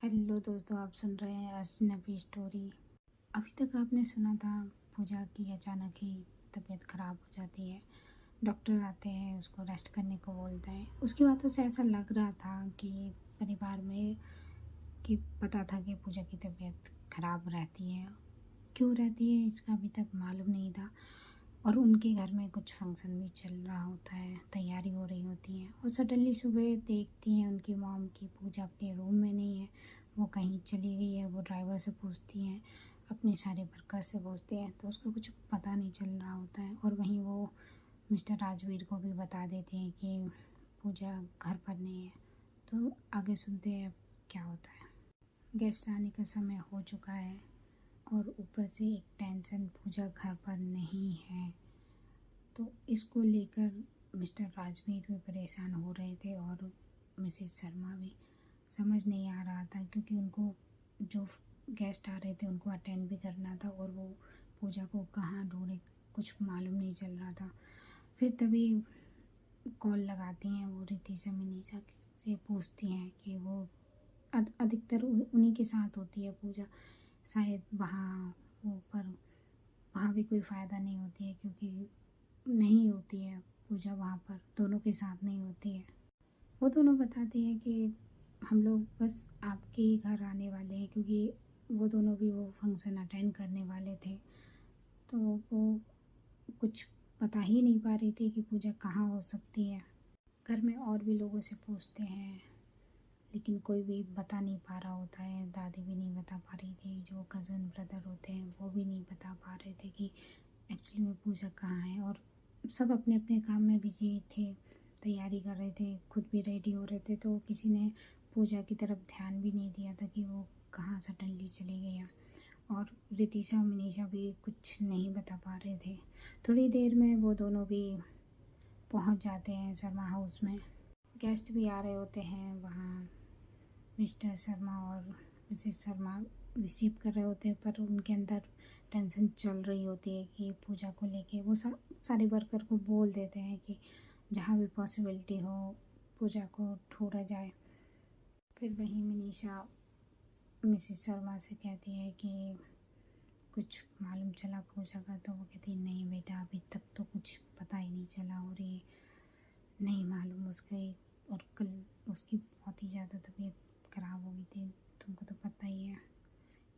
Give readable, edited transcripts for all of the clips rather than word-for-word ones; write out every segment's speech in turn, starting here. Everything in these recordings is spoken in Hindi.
हेलो दोस्तों, आप सुन रहे हैं अजनबी स्टोरी। अभी तक आपने सुना था पूजा की अचानक ही तबीयत ख़राब हो जाती है। डॉक्टर आते हैं, उसको रेस्ट करने को बोलते हैं। उसकी बातों से ऐसा लग रहा था कि परिवार में कि पता था कि पूजा की तबीयत ख़राब रहती है। क्यों रहती है इसका अभी तक मालूम नहीं था। और उनके घर में कुछ फंक्शन भी चल रहा होता है, तैयारी हो रही होती है। और सडनली सुबह देखती हैं उनकी मॉम की पूजा अपने रूम में नहीं है, वो कहीं चली गई है। वो ड्राइवर से पूछती हैं, अपने सारे वर्कर से पूछते हैं, तो उसका कुछ पता नहीं चल रहा होता है। और वहीं वो मिस्टर राजवीर को भी बता देते हैं कि पूजा घर पर नहीं है। तो आगे सुनते हैं अब क्या होता है। गेस्ट आने का समय हो चुका है और ऊपर से एक टेंशन, पूजा घर पर नहीं है। तो इसको लेकर मिस्टर राजवीर भी परेशान हो रहे थे और मिसेस शर्मा भी। समझ नहीं आ रहा था क्योंकि उनको जो गेस्ट आ रहे थे उनको अटेंड भी करना था और वो पूजा को कहाँ ढूंढे, कुछ मालूम नहीं चल रहा था। फिर तभी कॉल लगाती हैं वो रितिशा मिनीषा से, पूछती हैं कि वो अधिकतर उन्हीं के साथ होती है पूजा। शायद वहाँ ऊपर वहाँ भी कोई फ़ायदा नहीं होती है क्योंकि नहीं होती है पूजा वहाँ पर, दोनों के साथ नहीं होती है। वो दोनों बताती हैं कि हम लोग बस आपके ही घर आने वाले हैं, क्योंकि वो दोनों भी वो फंक्शन अटेंड करने वाले थे। तो वो कुछ बता ही नहीं पा रही थी कि पूजा कहाँ हो सकती है। घर में और भी लोगों से पूछते हैं लेकिन कोई भी बता नहीं पा रहा होता है। दादी भी नहीं बता पा रही थी, जो कज़न ब्रदर होते हैं वो भी नहीं बता पा रहे थे कि एक्चुअली में पूजा कहाँ है। और सब अपने अपने काम में बिजी थे, तैयारी कर रहे थे, खुद भी रेडी हो रहे थे। तो किसी ने पूजा की तरफ ध्यान भी नहीं दिया था कि वो कहाँ सडनली चली गई है। और रितिशा और मनीषा भी कुछ नहीं बता पा रहे थे। थोड़ी देर में वो दोनों भी पहुंच जाते हैं शर्मा हाउस में। गेस्ट भी आ रहे होते हैं वहाँ। मिस्टर शर्मा और मिसेस शर्मा रिसीव कर रहे होते हैं, पर उनके अंदर टेंशन चल रही होती है कि पूजा को लेके। वो सारे वर्कर को बोल देते हैं कि जहाँ भी पॉसिबिलिटी हो पूजा को ढूंढा जाए। फिर वहीं मनीषा मिसेस शर्मा से कहती है कि कुछ मालूम चला पूजा का। तो वो कहती है नहीं बेटा, अभी तक तो कुछ पता ही नहीं चला और ये नहीं मालूम उसका। और कल उसकी बहुत ही ज़्यादा तबीयत ख़राब हो गई थी, तुमको तो पता ही है।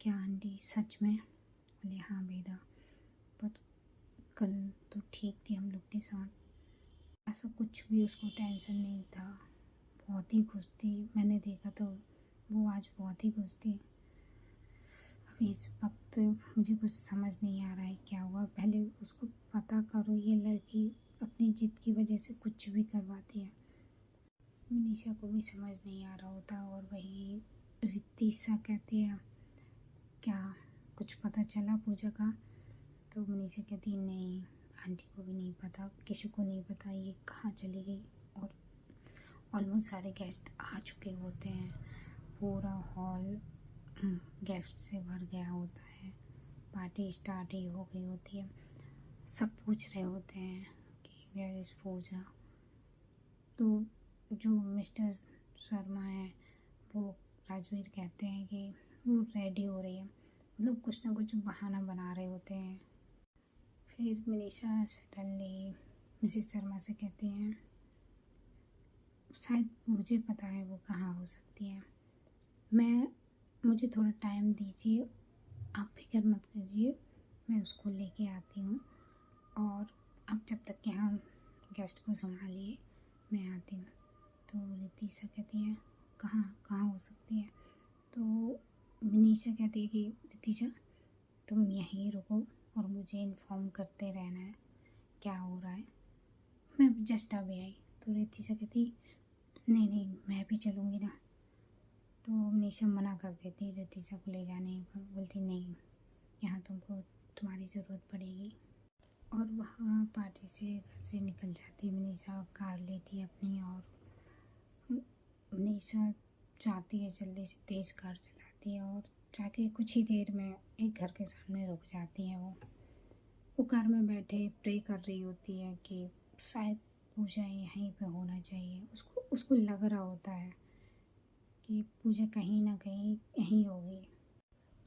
क्या आंटी सच में? बोले हाँ बेटा, पर कल तो ठीक थी हम लोग के साथ, ऐसा कुछ भी उसको टेंशन नहीं था, बहुत ही खुश थी। मैंने देखा तो वो आज बहुत ही खुश थी। अभी इस वक्त मुझे कुछ समझ नहीं आ रहा है क्या हुआ। पहले उसको पता करो, ये लड़की अपनी जिद की वजह से कुछ भी करवाती है। मनीषा को भी समझ नहीं आ रहा होता। और वही रितिशा कहती है क्या कुछ पता चला पूजा का? तो मनीषा कहती है नहीं, आंटी को भी नहीं पता, किसी को नहीं पता ये कहाँ चली गई। और ऑलमोस्ट सारे गेस्ट आ चुके होते हैं, पूरा हॉल गेस्ट से भर गया होता है, पार्टी स्टार्ट ही हो गई होती है। सब पूछ रहे होते हैं कि वेयर इज़ पूजा। तो जो मिस्टर शर्मा है वो राजवीर कहते हैं कि वो रेडी हो रही है, मतलब कुछ ना कुछ बहाना बना रहे होते हैं। फिर मनीषा सडनली मिसेस शर्मा से कहती हैं शायद मुझे पता है वो कहाँ हो सकती है, मुझे थोड़ा टाइम दीजिए, आप फिक्र मत कीजिए, मैं उसको लेके आती हूँ। और आप जब तक यहाँ गेस्ट को संभालिए, मैं आती हूँ। तो रितिशा कहती है कहाँ कहाँ हो सकती है? तो मनीषा कहती है कि रितिशा तुम यहीं रुको और मुझे इन्फॉर्म करते रहना है क्या हो रहा है, मैं जस्ट अभी आई। तो रितिशा कहती नहीं नहीं, मैं भी चलूँगी ना। तो मनीषा मना कर देती रितिशा को ले जाने पर, बोलती नहीं, यहाँ तुमको तुम्हारी ज़रूरत पड़ेगी। और वहाँ पार्टी से घर से निकल जाती है मनीषा, कार लेती है अपनी। और मनीषा जाती है, जल्दी से तेज़ कार चलाती है और जाके कुछ ही देर में एक घर के सामने रुक जाती है। वो कार में बैठे प्रे कर रही होती है कि शायद पूजा यहीं पे होना चाहिए। उसको उसको लग रहा होता है कि कि पूजा कहीं ना कहीं यहीं होगी।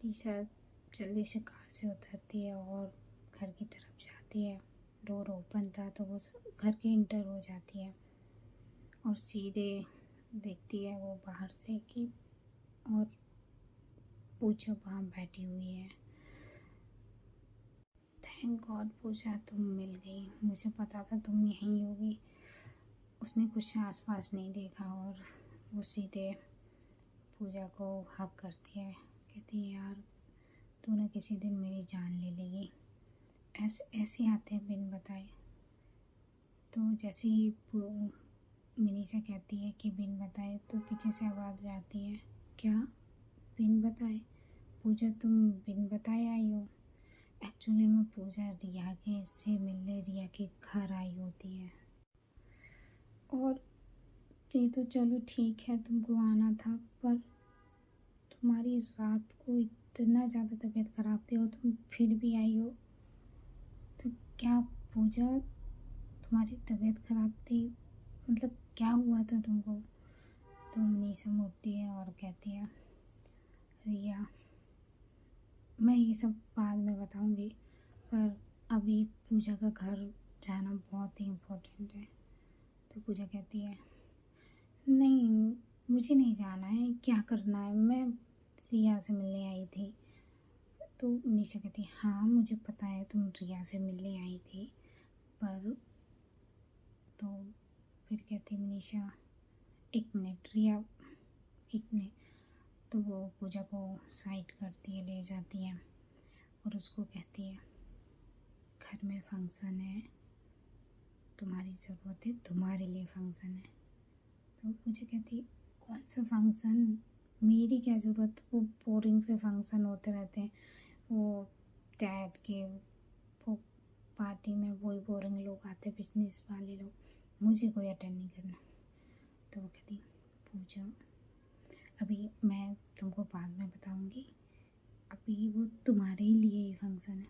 निशा जल्दी से कार से उतरती है और घर की तरफ जाती है। डोर ओपन था तो वो घर के इंटर हो जाती है और सीधे देखती है वो बाहर से कि और पूजा वहाँ बैठी हुई है। थैंक गॉड पूजा तुम मिल गई, मुझे पता था तुम यहीं होगी। उसने कुछ आसपास नहीं देखा और वो सीधे पूजा को हक करती है। कहती है यार तू ना किसी दिन मेरी जान ले लेगी। ऐसे आते बिन बताए। तो जैसे ही मिनीषा कहती है कि बिन बताए तो पीछे से आवाज़ आती है, क्या बिन बताए? पूजा तुम बिन बताए आई हो? एक्चुअली में पूजा रिया के से मिलने रिया के घर आई होती है। और ये तो चलो ठीक है तुमको आना था, पर तुम्हारी रात को इतना ज़्यादा तबीयत खराब थी और तुम फिर भी आई हो। तो क्या पूजा तुम्हारी तबीयत खराब थी, मतलब क्या हुआ था तुमको? तो मनीषा उठती है और कहती है, रिया मैं ये सब बाद में बताऊंगी, पर अभी पूजा का घर जाना बहुत ही इम्पोर्टेंट है। तो पूजा कहती है, नहीं मुझे नहीं जाना है, क्या करना है, मैं रिया से मिलने आई थी। तो मनीषा कहती है, हाँ मुझे पता है तुम रिया से मिलने आई थी, पर तो फिर कहती मनीषा, एक मिनट रिया, एक मिनट। तो वो पूजा को साइड करती है, ले जाती है और उसको कहती है, घर में फंक्शन है, तुम्हारी ज़रूरत है, तुम्हारे लिए फंक्शन है। तो पूजा कहती है, कौन सा फंक्शन, मेरी क्या ज़रूरत, वो बोरिंग से फंक्शन होते रहते हैं, वो डैड के वो पार्टी में वही बोरिंग लोग आते, बिजनेस वाले लोग, मुझे कोई अटेंड नहीं करना। तो वो कहती, पूजा अभी मैं तुमको बाद में बताऊंगी, अभी वो तुम्हारे लिए ही फंक्शन है।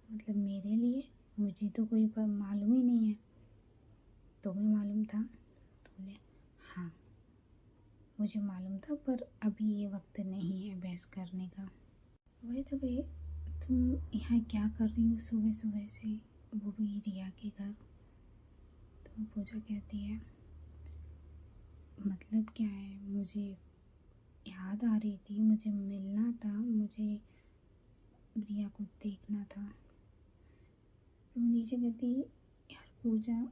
मतलब मेरे लिए? मुझे तो कोई मालूम ही नहीं है। तुम्हें मालूम था? तो बोले, हाँ मुझे मालूम था, पर अभी ये वक्त नहीं है बहस करने का। वही तो भाई, तुम यहाँ क्या कर रही हो सुबह सुबह से, वो भी रिया के घर? तो पूजा कहती है, मतलब क्या है, मुझे याद आ रही थी, मुझे मिलना था, मुझे रिया को देखना था। तो नीचे कहती, यार पूजा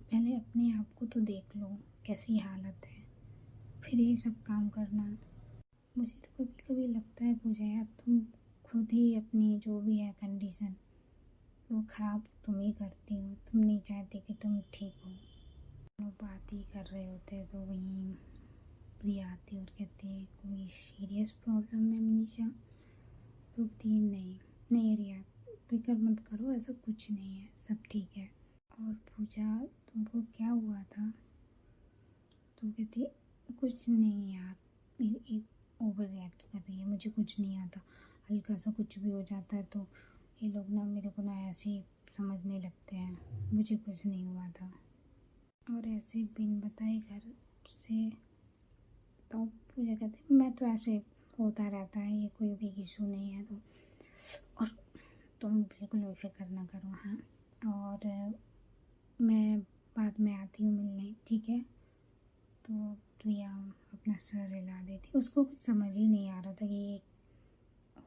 पहले अपने आप को तो देख लो कैसी हालत है, फिर ये सब काम करना। मुझे तो कभी कभी लगता है पूजा यार तुम खुद ही अपनी जो भी है कंडीशन वो ख़राब तुम ही करती हो। तुम नहीं चाहती कि तुम ठीक हो। दोनों बात ही कर रहे होते तो वहीं प्रिया आती और कहती है, कोई सीरियस प्रॉब्लम है मनीषा? तो कहती है, नहीं नहीं रिया फिक्र मत करो, ऐसा कुछ नहीं है, सब ठीक है। और पूजा तुमको क्या हुआ था? तो कहती है, कुछ नहीं यार, एक ओवर रिएक्ट कर रही है, मुझे कुछ नहीं आता, हल्का सा कुछ भी हो जाता है तो ये लोग ना मेरे को ना ऐसे ही समझने लगते हैं, मुझे कुछ नहीं हुआ था। और ऐसे बिन बताए घर से तो पूजा कहती, मैं तो ऐसे होता रहता है, ये कोई भी इशू नहीं है। तो और तुम बिल्कुल भी फिक्र ना करो, हाँ, और मैं बाद में आती हूँ मिलने, ठीक है? तो प्रिया अपना सर हिला देती, उसको कुछ समझ ही नहीं आ रहा था कि ये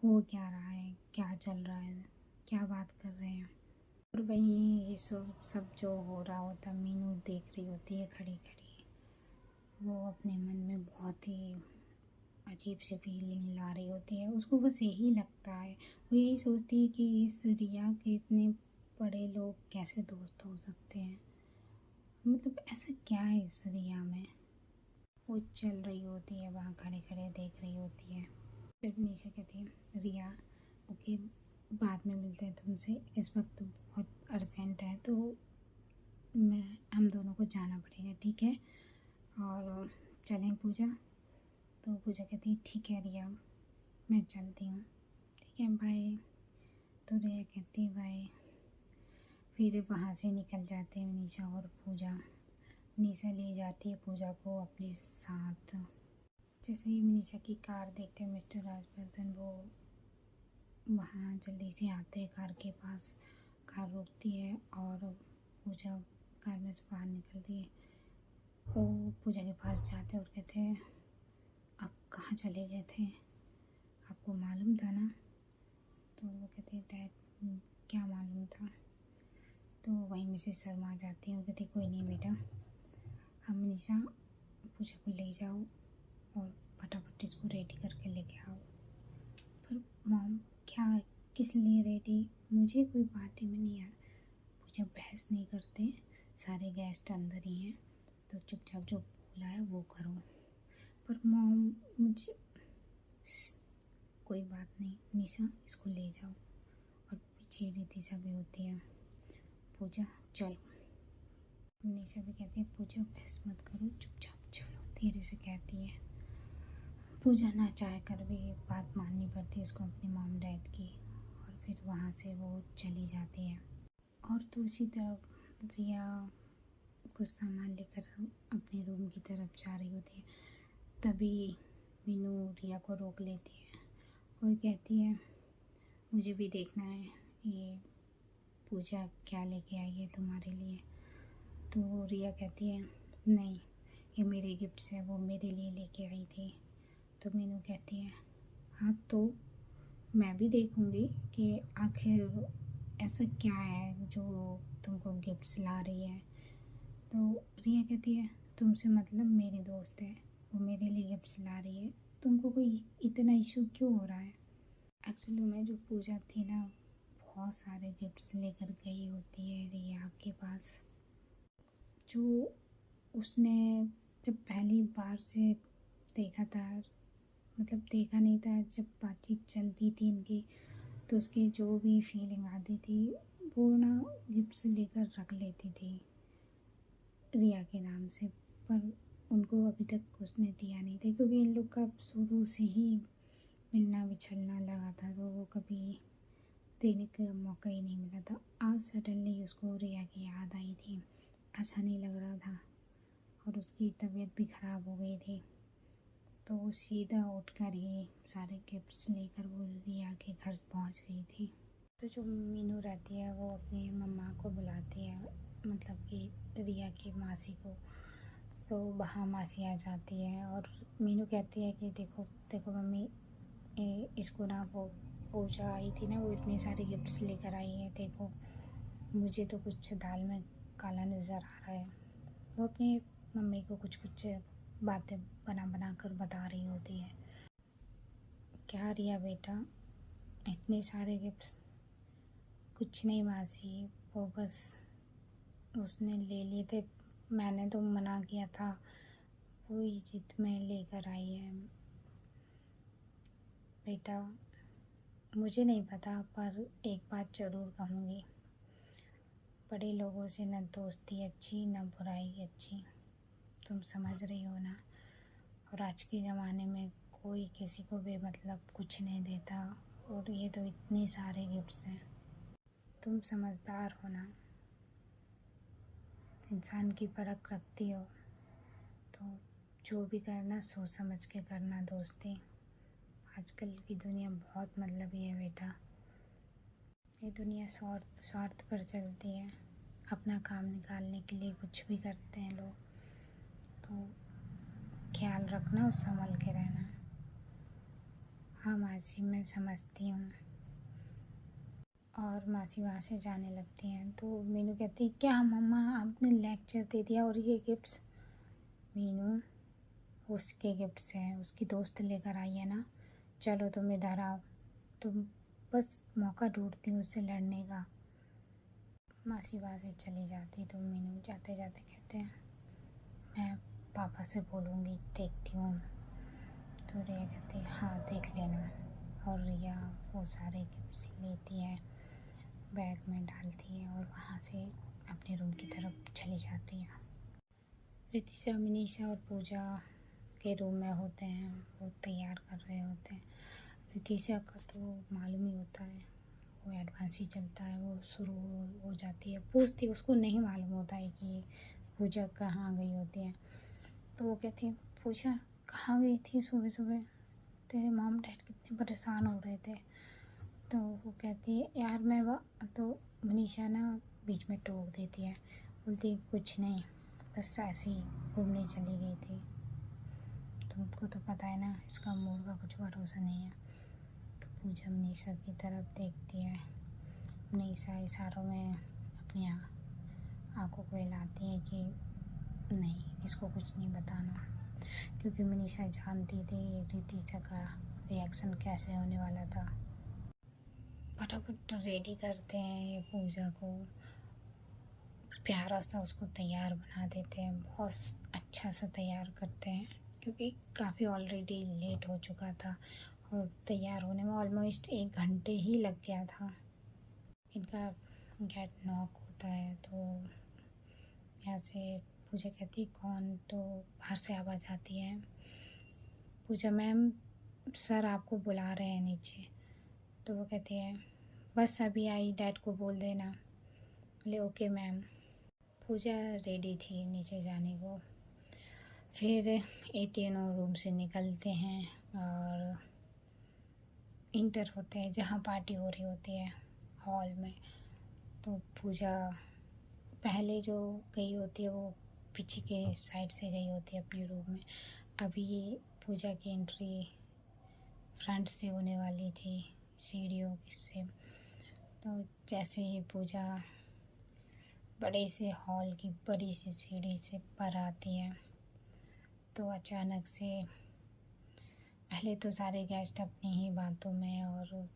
हो क्या रहा है, क्या चल रहा है, क्या बात कर रहे हैं। और वहीं ये सब जो हो रहा होता मीनू देख रही होती है खड़ी खड़ी। वो अपने मन में बहुत ही अजीब सी फीलिंग ला रही होती है। उसको बस यही लगता है, वो यही सोचती है कि इस रिया के इतने बड़े लोग कैसे दोस्त हो सकते हैं, मतलब ऐसा क्या है इस रिया में। वो चल रही होती है, वहाँ खड़े खड़े देख रही होती है। फिर नीचे कहती है, रिया ओके बाद में मिलते हैं तुमसे, इस वक्त बहुत अर्जेंट है तो मैं हम दोनों को जाना पड़ेगा, ठीक है? और चलें पूजा? तो पूजा कहती है, ठीक है रिया मैं चलती हूँ, ठीक है बाय। तो रिया कहती है बाय। फिर वहाँ से निकल जाते हैं मनीषा और पूजा। मनीषा ले जाती है पूजा को अपने साथ जैसे ही मनीषा की कार देखते हैं मिस्टर राजवर्धन, वो वहाँ जल्दी से आते हैं कार के पास। कार रुकती है और पूजा कार में से बाहर निकलती है। वो पूजा के पास जाते हैं और कहते हैं, आप कहाँ चले गए थे, आपको मालूम था ना? तो वो कहते हैं, डैड क्या मालूम था? तो वहीं मिसेस शर्मा आ जाती हैं और कहती, कोई नहीं बेटा, हम मनीषा पूजा को ले जाओ और फटाफट इसको रेडी करके लेके आओ। पर मॉम क्या, किस लिए रेडी? मुझे कोई पार्टी में नहीं आया। पूजा बहस नहीं करते, सारे गेस्ट अंदर ही हैं, तो चुपचाप जो बोला है वो करो। पर मॉम मुझे, कोई बात नहीं निशा, इसको ले जाओ। और पीछे रितिशा भी होती है, पूजा चलो। निशा भी कहती है, पूजा बहस मत करो, चुपचाप चलो, धीरे से कहती है। पूजा ना चाह कर भी बात माननी पड़ती है उसको अपनी मॉम डैड की, और फिर वहाँ से वो चली जाती है। और दूसरी तरफ रिया कुछ सामान लेकर अपने रूम की तरफ जा रही होती है। तभी मीनू रिया को रोक लेती है और कहती है, मुझे भी देखना है ये पूजा क्या लेके आई है तुम्हारे लिए। तो रिया कहती है, नहीं ये मेरे गिफ्ट्स है, वो मेरे लिए लेके आई थी। तो मीनू कहती है, हाँ तो मैं भी देखूँगी कि आखिर ऐसा क्या है जो तुमको गिफ्ट्स ला रही है। तो रिया कहती है, तुमसे मतलब मेरे दोस्त है, वो मेरे लिए गिफ्ट्स ला रही है, तुमको कोई इतना इशू क्यों हो रहा है? एक्चुअली में जो पूजा थी ना, बहुत सारे गिफ्ट्स लेकर गई होती है रिया के पास, जो उसने जब पहली बार से देखा था, मतलब देखा नहीं था, जब बातचीत चलती थी इनकी, तो उसकी जो भी फीलिंग आती थी वो ना गिफ्ट्स लेकर रख लेती थी रिया के नाम से। पर उनको अभी तक उसने दिया नहीं था, क्योंकि इन लोग का शुरू से ही मिलना बिछड़ना लगा था, तो वो कभी देने का मौका ही नहीं मिला था। आज सडनली उसको रिया की याद आई थी, अच्छा नहीं लग रहा था और उसकी तबीयत भी ख़राब हो गई थी, तो वो सीधा उठकर ही सारे गिफ्ट्स लेकर वो रिया के घर पहुंच गई थी। तो जो मीनू रहती है वो अपनी मम्मा को बुलाती है, मतलब कि रिया की मासी को। तो वहाँ मासी आ जाती है और मीनू कहती है कि देखो देखो मम्मी, इसको ना वो पूजा आई थी ना, वो इतने सारे गिफ्ट्स लेकर आई है, देखो मुझे तो कुछ दाल में काला नज़र आ रहा है। वो अपनी मम्मी को कुछ कुछ बातें बना बना कर बता रही होती है। क्या रिया बेटा, इतने सारे गिफ्ट्स? कुछ नहीं मासी, वो बस उसने ले लिए थे, मैंने तो मना किया था, वो ही जिद में लेकर आई है। बेटा मुझे नहीं पता, पर एक बात ज़रूर कहूँगी, बड़े लोगों से न दोस्ती अच्छी न बुराई अच्छी, तुम समझ रही हो ना? और आज के ज़माने में कोई किसी को बेमतलब कुछ नहीं देता, और ये तो इतने सारे गिफ्ट्स हैं। तुम समझदार हो ना, इंसान की परख रखती हो, तो जो भी करना सोच समझ के करना दोस्ती। आजकल की दुनिया बहुत मतलबी है बेटा, ये दुनिया स्वार्थ पर चलती है, अपना काम निकालने के लिए कुछ भी करते हैं लोग, तो ख्याल रखना और संभल के रहना। हाँ मासी मैं समझती हूँ। और मासी वहाँ से जाने लगती हैं। तो मीनू कहती है, क्या मम्मा आपने लेक्चर दे दिया और ये गिफ्ट्स? मीनू उसके गिफ्ट्स हैं, उसकी दोस्त लेकर आई है ना, चलो तुम इधर आओ, तुम बस मौका ढूंढती हूँ उससे लड़ने का। मासी वहाँ से चली जाती, तो मीनू जाते जाते कहते हैं, मैं पापा से बोलूँगी, देखती हूँ। तो रिया कहती है, हाँ देख लेना। और रिया वो सारे गिफ्ट्स लेती है, बैग में डालती है और वहाँ से अपने रूम की तरफ चली जाती है। रितिशा, मनीषा और पूजा के रूम में होते हैं, वो तैयार कर रहे होते हैं। रितिशा का तो मालूम ही होता है, वो एडवांस ही चलता है, वो शुरू हो जाती है, पूछती, उसको नहीं मालूम होता है कि पूजा कहाँ गई होती है। तो वो कहती है, पूजा कहाँ गई थी सुबह सुबह, तेरे मॉम डैड कितने परेशान हो रहे थे। तो वो कहती है यार तो मनीषा ना बीच में टोक देती है, बोलती कुछ नहीं, बस ऐसे ही घूमने चली गई थी। तुमको तो पता है ना इसका मूड का कुछ भरोसा नहीं है। तो पूजा मनीषा की तरफ देखती है। मनीषा इशारों में अपनी आंखों को हिलाती है कि नहीं, इसको कुछ नहीं बताना, क्योंकि मनीषा जानती थी रितिजा का रिएक्शन कैसे होने वाला था। फटाफट रेडी करते हैं ये पूजा को, प्यारा सा उसको तैयार बना देते हैं, बहुत अच्छा सा तैयार करते हैं, क्योंकि काफ़ी ऑलरेडी लेट हो चुका था और तैयार होने में ऑलमोस्ट 1 घंटे ही लग गया था। इनका गेट नॉक होता है तो यहाँ से पूजा कहती है कौन, तो बाहर से आवाज़ आती है, पूजा मैम सर आपको बुला रहे हैं नीचे। तो वो कहती है बस अभी आई, डैड को बोल देना। बोले ओके मैम। पूजा रेडी थी नीचे जाने को। फिर ये तीनों रूम से निकलते हैं और इंटर होते हैं जहाँ पार्टी हो रही होती है, हॉल में। तो पूजा पहले जो गई होती है वो पीछे के साइड से गई होती है अपने रूम में। अभी पूजा की एंट्री फ्रंट से होने वाली थी, सीढ़ियों से। तो जैसे ही पूजा बड़े से हॉल की बड़ी सी सीढ़ी से पर आती है तो अचानक से पहले तो सारे गेस्ट अपनी ही बातों में, और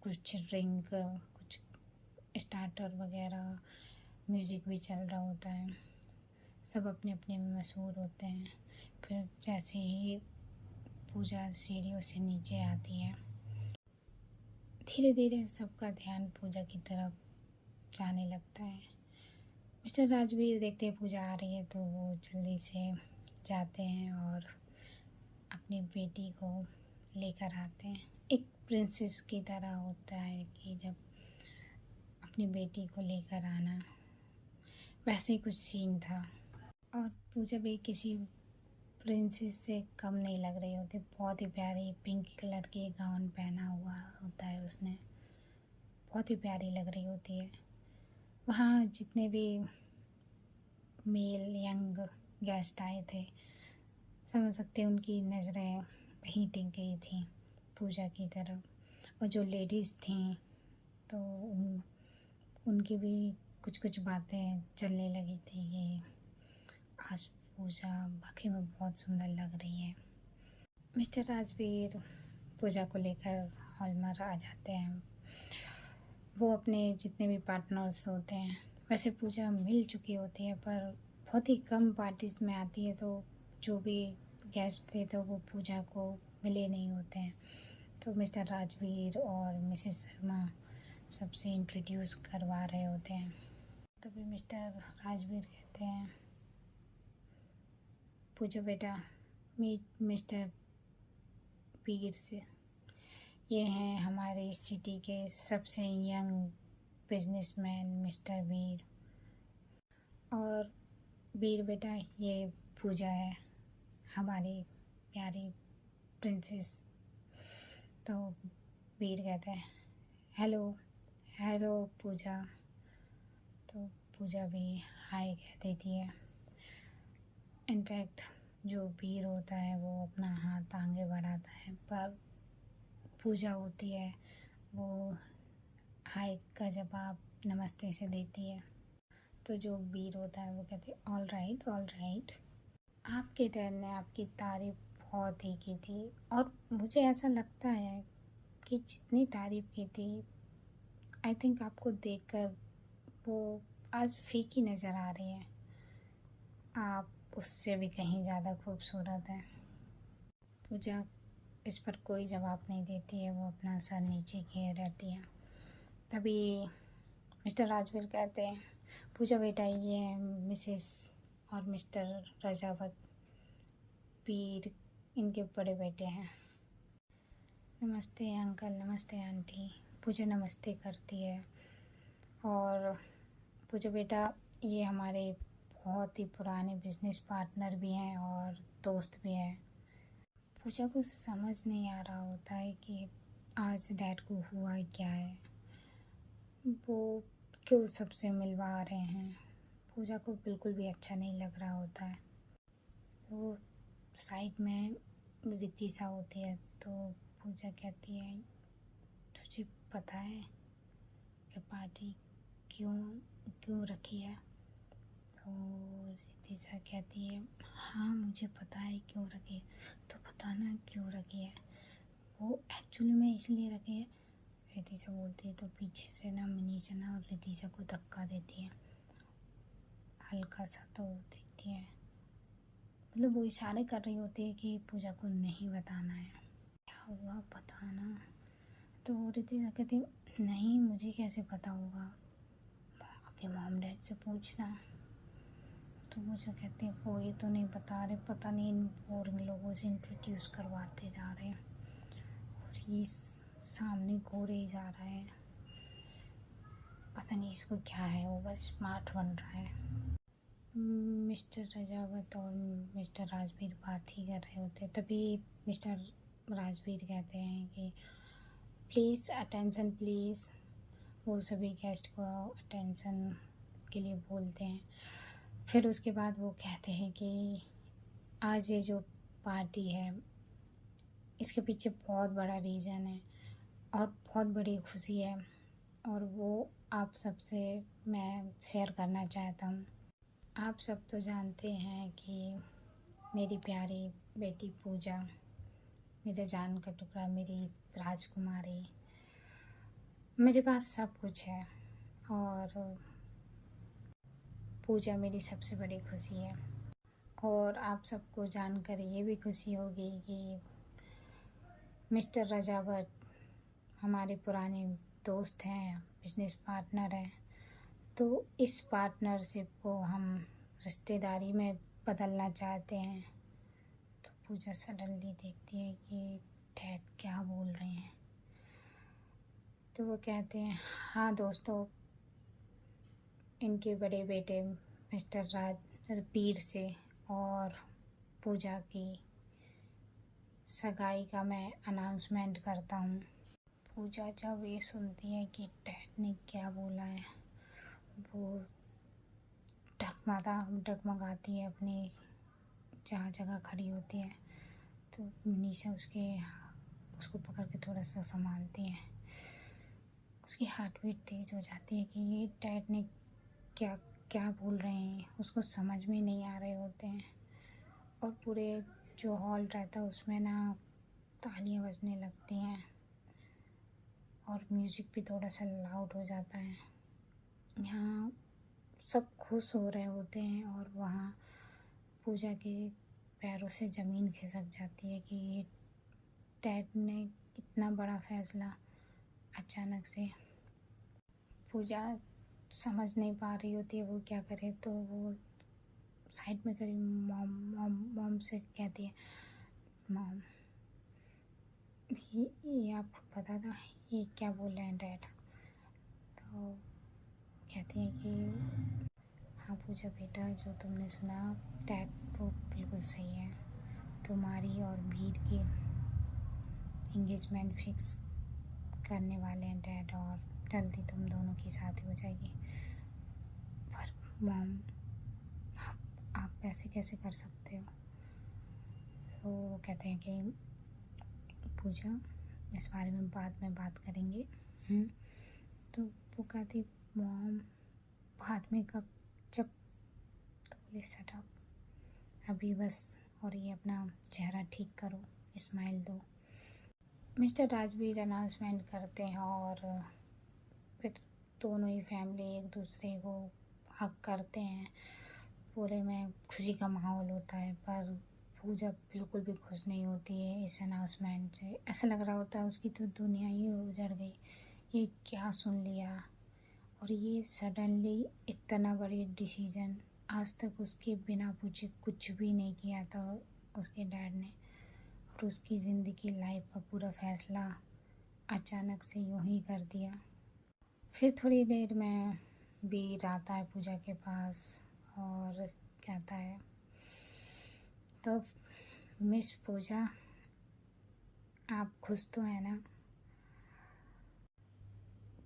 कुछ ड्रिंक, कुछ स्टार्टर वगैरह, म्यूज़िक भी चल रहा होता है, सब अपने अपने में मशहूर होते हैं। फिर जैसे ही पूजा सीढ़ियों से नीचे आती है, धीरे धीरे सबका ध्यान पूजा की तरफ जाने लगता है। मिस्टर राजवीर देखते हैं पूजा आ रही है तो वो जल्दी से जाते हैं और अपनी बेटी को लेकर आते हैं। एक प्रिंसेस की तरह होता है कि जब अपनी बेटी को लेकर आना, वैसे ही कुछ सीन था। और पूजा भी किसी प्रिंसेस से कम नहीं लग रही होती, बहुत ही प्यारी पिंक कलर की गाउन पहना हुआ होता है उसने, बहुत ही प्यारी लग रही होती है। वहाँ जितने भी मेल यंग गेस्ट आए थे, समझ सकते हैं उनकी नज़रें वहीं टिक गई थी पूजा की तरफ। और जो लेडीज़ थीं तो उनकी भी कुछ कुछ बातें चलने लगी थी कि आज पूजा वाकई में बहुत सुंदर लग रही है। मिस्टर राजवीर पूजा को लेकर हॉल में आ जाते हैं। वो अपने जितने भी पार्टनर्स होते हैं, वैसे पूजा मिल चुकी होती है पर बहुत ही कम पार्टीज़ में आती है, तो जो भी गेस्ट थे तो वो पूजा को मिले नहीं होते हैं। तो मिस्टर राजवीर और मिसेस शर्मा सबसे इंट्रोड्यूस करवा रहे होते हैं। तभी मिस्टर राजवीर कहते हैं पूजा बेटा, मीट मिस्टर वीर से, ये हैं हमारे सिटी के सबसे यंग बिजनेसमैन मिस्टर वीर। और वीर बेटा ये पूजा है, हमारी प्यारी प्रिंसेस। तो वीर कहता है हेलो हेलो पूजा। तो पूजा भी हाय कह देती है। इनफैक्ट जो वीर होता है वो अपना हाथ आगे बढ़ाता है, पर पूजा होती है वो हाय का जवाब नमस्ते से देती है। तो जो वीर होता है वो कहते हैं ऑल राइट, आपके डैड ने आपकी तारीफ़ बहुत ही की थी, और मुझे ऐसा लगता है कि जितनी तारीफ़ की थी, आई थिंक आपको देखकर वो आज फीकी नज़र आ रही है। आप उससे भी कहीं ज़्यादा खूबसूरत हैं। पूजा इस पर कोई जवाब नहीं देती है, वो अपना सर नीचे किए रहती है। तभी मिस्टर राजवीर कहते हैं पूजा बेटा ये हैं मिसेस और मिस्टर रजावत, वीर इनके बड़े बेटे हैं। नमस्ते अंकल, नमस्ते आंटी। पूजा नमस्ते करती है। और पूजा बेटा ये हमारे बहुत ही पुराने बिजनेस पार्टनर भी हैं और दोस्त भी हैं, पूजा को समझ नहीं आ रहा होता है कि आज डैड को हुआ क्या है, वो क्यों सबसे मिलवा रहे हैं। पूजा को बिल्कुल भी अच्छा नहीं लग रहा होता है। तो साइड में रितिशा होती है, तो पूजा कहती है तुझे पता है ये पार्टी क्यों क्यों रखी है। तो रितिशा कहती है हाँ मुझे पता है क्यों रखी है, तो बताना क्यों रखी है। वो एक्चुअली में इसलिए रखी है, रितिशा बोलती है। तो पीछे से ना मनीषा ना रितिशा को धक्का देती है, हल्का सा तो देखती है, मतलब वो इशारे कर रही होती है कि पूजा को नहीं बताना है, क्या हुआ बताना। तो रितिशा कहती है नहीं मुझे कैसे पता होगा, अपने मॉम डैड से पूछना। तो पूजा कहती है वो ये तो नहीं बता रहे, पता नहीं इन बोरिंग लोगों से इंट्रोड्यूस करवाते जा रहे हैं और ये सामने घूरे ही जा रहा है, पता नहीं इसको क्या है, वो बस स्मार्ट बन रहा है। मिस्टर रजावत और मिस्टर राजवीर बात ही कर रहे होते, तभी मिस्टर राजवीर कहते हैं कि प्लीज़ अटेंशन प्लीज़। वो सभी गेस्ट को अटेंशन के लिए बोलते हैं। फिर उसके बाद वो कहते हैं कि आज ये जो पार्टी है इसके पीछे बहुत बड़ा रीज़न है और बहुत बड़ी खुशी है, और वो आप सबसे मैं शेयर करना चाहता हूँ। आप सब तो जानते हैं कि मेरी प्यारी बेटी पूजा, मेरे जान का टुकड़ा, मेरी राजकुमारी, मेरे पास सब कुछ है, और पूजा मेरी सबसे बड़ी खुशी है। और आप सबको जानकर ये भी खुशी होगी कि मिस्टर रजावत हमारे पुराने दोस्त हैं, बिजनेस पार्टनर हैं, तो इस पार्टनरशिप को हम रिश्तेदारी में बदलना चाहते हैं। तो पूजा सडनली देखती है कि डैड क्या बोल रहे हैं। तो वो कहते हैं हाँ दोस्तों, इनके बड़े बेटे मिस्टर राजवीर से और पूजा की सगाई का मैं अनाउंसमेंट करता हूँ। पूजा जब ये सुनती है कि डैड ने क्या बोला है, वो डगमगाती है, अपनी जहाँ जगह खड़ी होती है। तो मनीषा उसको पकड़ के थोड़ा सा संभालती है। उसकी हार्ट बीट तेज हो जाती है कि ये डैड ने क्या क्या बोल रहे हैं, उसको समझ में नहीं आ रहे होते हैं। और पूरे जो हॉल रहता है उसमें ना तालियां बजने लगती हैं और म्यूज़िक भी थोड़ा सा लाउड हो जाता है। यहाँ सब खुश हो रहे होते हैं और वहाँ पूजा के पैरों से ज़मीन खिसक जाती है कि ये डैड ने इतना बड़ा फैसला अचानक से। पूजा समझ नहीं पा रही होती है वो क्या करे, तो वो साइड में करी मॉम मॉम मॉम से कहती है मॉम ये आपको पता था ये क्या बोल रहे हैं डैड। तो कहती हैं कि हाँ पूजा बेटा, जो तुमने सुना डैड वो बिल्कुल सही है, तुम्हारी और वीर की एंगेजमेंट फिक्स करने वाले हैं डैड, और जल्दी तुम दोनों की शादी हो जाएगी। पर मॉम आप ऐसे कैसे कर सकते हो। तो वो कहते हैं कि पूजा इस बारे में बाद में बात करेंगे। तो वो कहती मॉम बाद में कब, जब। तो बोले शट अप, अभी बस, और ये अपना चेहरा ठीक करो, स्माइल दो। मिस्टर राजवीर अनाउंसमेंट करते हैं और फिर दोनों ही फैमिली एक दूसरे को हक करते हैं। पूरे में खुशी का माहौल होता है, पर पूजा बिल्कुल भी खुश नहीं होती है इस अनाउंसमेंट से। ऐसा लग रहा होता है उसकी तो दुनिया ही उजड़ गई, ये क्या सुन लिया, और ये सडनली इतना बड़ी डिसीजन, आज तक उसके बिना पूछे कुछ भी नहीं किया था उसके डैड ने, और उसकी ज़िंदगी लाइफ का पूरा फैसला अचानक से यूं ही कर दिया। फिर थोड़ी देर में वीर आता है पूजा के पास और कहता है तो मिस पूजा, आप खुश तो हैं ना?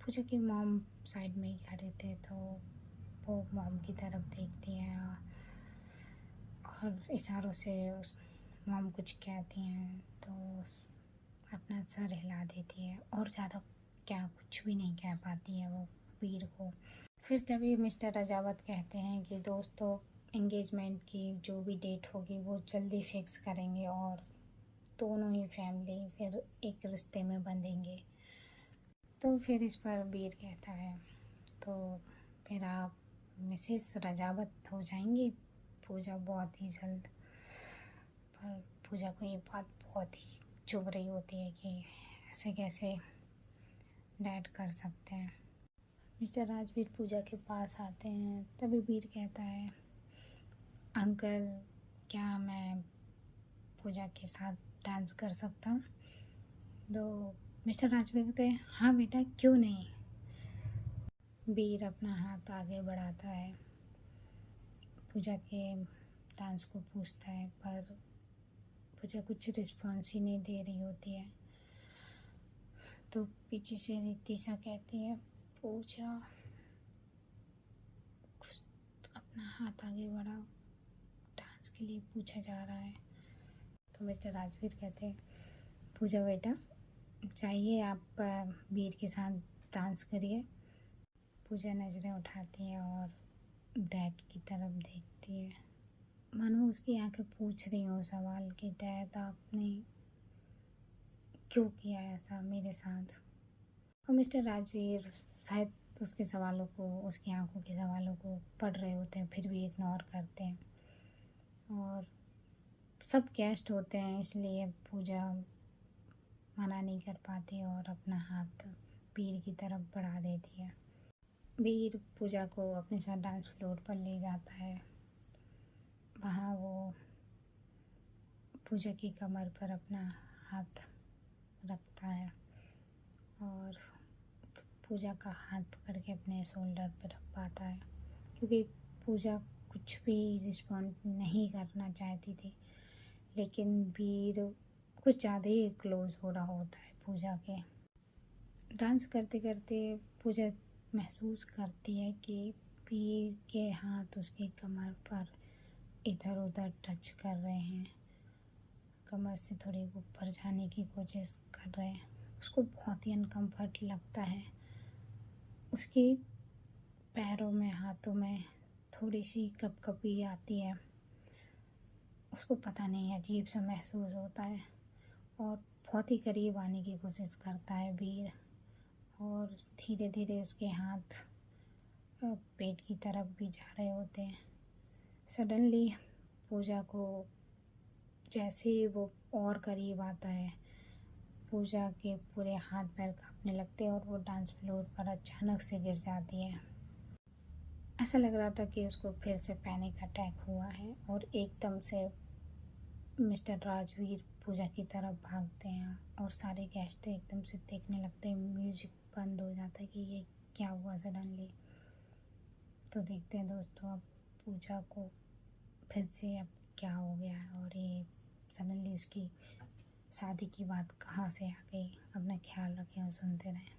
पूजा की मॉम साइड में ही खड़े थे, तो वो मॉम की तरफ देखती हैं और इशारों से उस मॉम कुछ कहती हैं तो अपना सर हिला देती है, और ज़्यादा क्या कुछ भी नहीं कह पाती है वो वीर को। फिर तभी मिस्टर रजावत कहते हैं कि दोस्तों, एंगेजमेंट की जो भी डेट होगी वो जल्दी फिक्स करेंगे और दोनों ही फैमिली फिर एक रिश्ते में बंधेंगे। तो फिर इस पर वीर कहता है, तो फिर आप मिसेस रजावत हो जाएंगी पूजा बहुत ही जल्द। पर पूजा को ये बात बहुत ही चुभ रही होती है कि ऐसे कैसे डैड कर सकते हैं। मिस्टर राजवीर पूजा के पास आते हैं, तभी वीर कहता है, अंकल, क्या मैं पूजा के साथ डांस कर सकता हूँ? तो मिस्टर राजवीर कहते हैं, हाँ बेटा, क्यों नहीं। वीर अपना हाथ आगे बढ़ाता है, पूजा के डांस को पूछता है, पर पूजा कुछ रिस्पॉन्स ही नहीं दे रही होती है। तो पीछे से रितिशा कहती है, पूजा कुछ अपना हाथ आगे बढ़ाओ, डांस के लिए पूछा जा रहा है। तो मिस्टर राजवीर कहते हैं, पूजा बेटा, चाहिए आप वीर के साथ डांस करिए। पूजा नज़रें उठाती है और डैड की तरफ देखती है, मानो उसकी आंखें पूछ रही हो सवाल कि डैड, आपने क्यों किया ऐसा मेरे साथ। और मिस्टर राजवीर शायद उसके सवालों को, उसकी आंखों के सवालों को पढ़ रहे होते हैं, फिर भी इग्नोर करते हैं। और सब गेस्ट होते हैं, इसलिए पूजा मना नहीं कर पाती और अपना हाथ वीर की तरफ बढ़ा देती है। वीर पूजा को अपने साथ डांस फ्लोर पर ले जाता है। वहाँ वो पूजा की कमर पर अपना हाथ रखता है और पूजा का हाथ पकड़ के अपने शोल्डर पर रख पाता है, क्योंकि पूजा कुछ भी रिस्पॉन्ड नहीं करना चाहती थी, लेकिन वीर कुछ ज़्यादा ही क्लोज हो रहा होता है पूजा के। डांस करते करते पूजा महसूस करती है कि वीर के हाथ उसकी कमर पर इधर उधर टच कर रहे हैं, कमर से थोड़ी ऊपर जाने की कोशिश कर रहे हैं। उसको बहुत ही अनकम्फर्ट लगता है। उसके पैरों में, हाथों में थोड़ी सी कपकपी आती है। उसको पता नहीं, अजीब सा महसूस होता है और बहुत ही करीब आने की कोशिश करता है वीर, और धीरे धीरे उसके हाथ पेट की तरफ भी जा रहे होते हैं। सडनली पूजा को, जैसे ही वो और करीब आता है, पूजा के पूरे हाथ पैर कांपने लगते हैं और वो डांस फ्लोर पर अचानक से गिर जाती है। ऐसा लग रहा था कि उसको फिर से पैनिक अटैक हुआ है, और एकदम से मिस्टर राजवीर पूजा की तरफ भागते हैं और सारे गेस्ट एकदम से देखने लगते हैं। म्यूजिक बंद हो जाता है कि ये क्या हुआ सडनली। तो देखते हैं दोस्तों, अब पूजा को फिर से अब क्या हो गया है और ये सडनली उसकी शादी की बात कहाँ से आ गई। अपना ख्याल रखें और सुनते रहें।